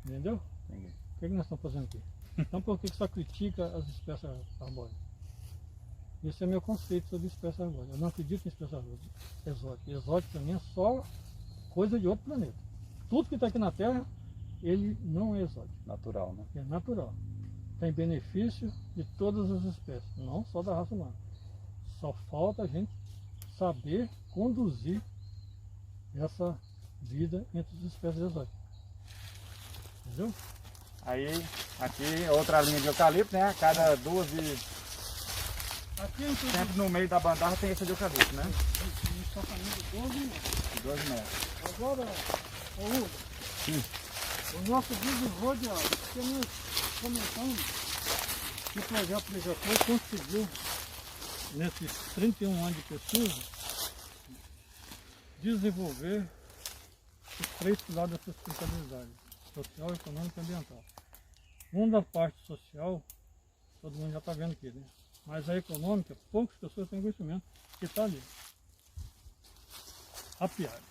Entendeu? Entendi. O que nós estamos fazendo aqui? Então por que só critica as espécies arbóreas? Esse é meu conceito sobre espécies arbóreas. Eu não acredito em espécies exóticas. Exótico para mim é só coisa de outro planeta. Tudo que está aqui na Terra, ele não é exótico. Natural, né? É natural. Tem benefício de todas as espécies, não só da raça humana. Só falta a gente saber conduzir essa vida entre as espécies exóticas. Entendeu? Aí, aqui, outra linha de eucalipto, né? Cada duas e... Aqui é Sempre no meio da bandarra tem essa de eucalipto, né? um enxotamento de 12 metros. De 12 metros. Agora, Hugo, o nosso desenvolvimento de água, porque nós comentamos que o projeto Beija-Flor conseguiu, nesses 31 anos de pesquisa, desenvolver os 3 pilares da sustentabilidade: social, econômica e ambiental. Da parte social, todo mundo já está vendo aqui, né? Mas a econômica, poucas pessoas têm conhecimento, que está ali. Apiário.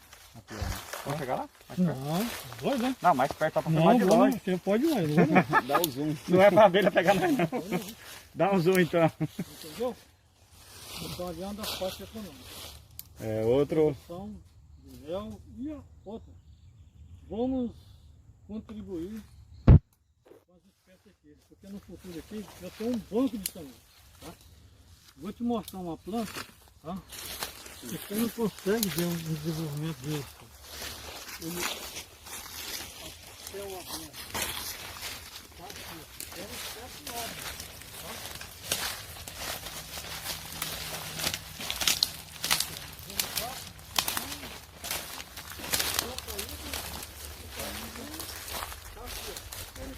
Vamos chegar lá? Mais perto? Não, dois, né? Não, mais perto, só para Não, filmar de longe. vamos, você pode ir mais, não. Dá o zoom. Não é para a abelha pegar nós não. Dá um zoom então. Entendeu? Então olhando a parte econômica. É outro... Produção de mel e a outra. Vamos contribuir com as espécies aqui, porque no futuro aqui já tem um banco de sementes, tá? Vou te mostrar uma planta, tá? Você não consegue ver um desenvolvimento disso. Ele... O céu aberto. Tá aqui. É uma espécie nova, tá?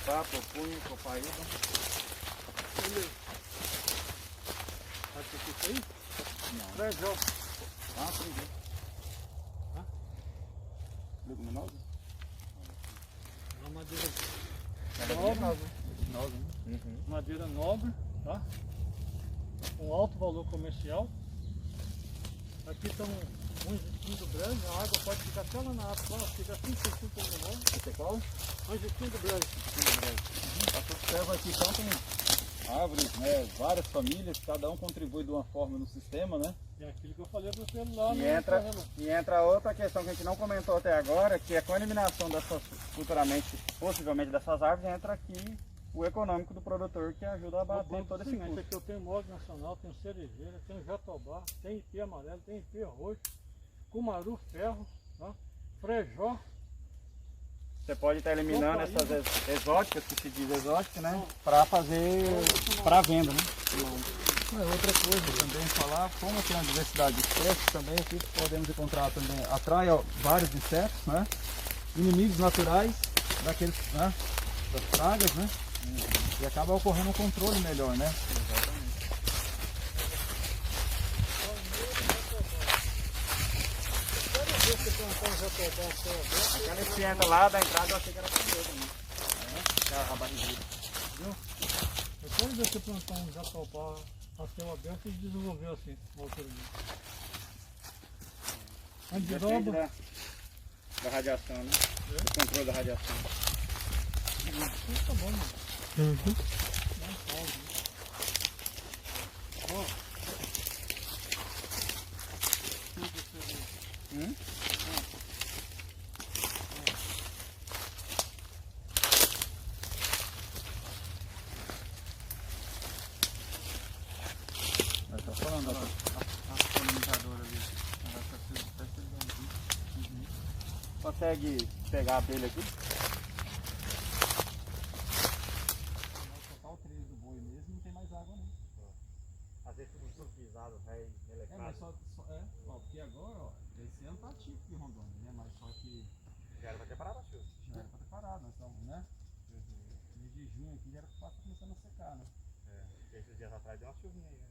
Papo, punho, copaíba. Beleza. Sabe o que é isso aí? Não. Brejó. Ah, aprendi. Tá? Leguminosa? Uma madeira É nobre. Leguminosa, né? Madeira nobre, tá? Com alto valor comercial. Aqui estão angiquinho do brejo, a água pode ficar até lá na água, fica 5% no mar. Esse é qual? Angiquinho do brejo. A sua serva aqui então tem árvores, né, várias famílias, cada um contribui de uma forma no sistema, né? É aquilo que eu falei do celular. E entra outra questão que a gente não comentou até agora, que é com a eliminação futuramente, possivelmente dessas árvores, entra aqui o econômico do produtor, que ajuda a bater todo esse custo. Aqui eu tenho mogno nacional, tenho cerejeira, tenho jatobá, tem ipê amarelo, tem ipê roxo, cumaru, ferro, tá? Frejó. Você pode estar eliminando essas exóticas, que se diz exóticas, né? Para fazer para venda, né? Outra coisa também falar, como tem uma diversidade de espécies, também aqui podemos encontrar também, atrai vários insetos, né? Inimigos naturais daqueles, né? Das pragas, né? E acaba ocorrendo um controle melhor, né? Aquela espinha lá da entrada eu achei que era com medo, né? A barriguda. Depois de você plantar um jatobá a céu aberto, ele desenvolveu assim, a altura dele. Depende da radiação, né? O controle da radiação. Tá bom, mano. Dá um pause, né? Ó. Eu tô falando, a polinizadora ali. Consegue pegar a abelha aqui? Total 3 do boi mesmo, não tem mais água não. Às vezes tudo turquizado, velho, Mas porque agora, ó, esse ano tá típico em Rondônia, né? Mas só que já era pra ter parado a chuva. já era pra ter parado, nós estamos, né? Mês de junho aqui já era pra estar começando a secar, né? Esses dias atrás deu uma chuvinha aí, né?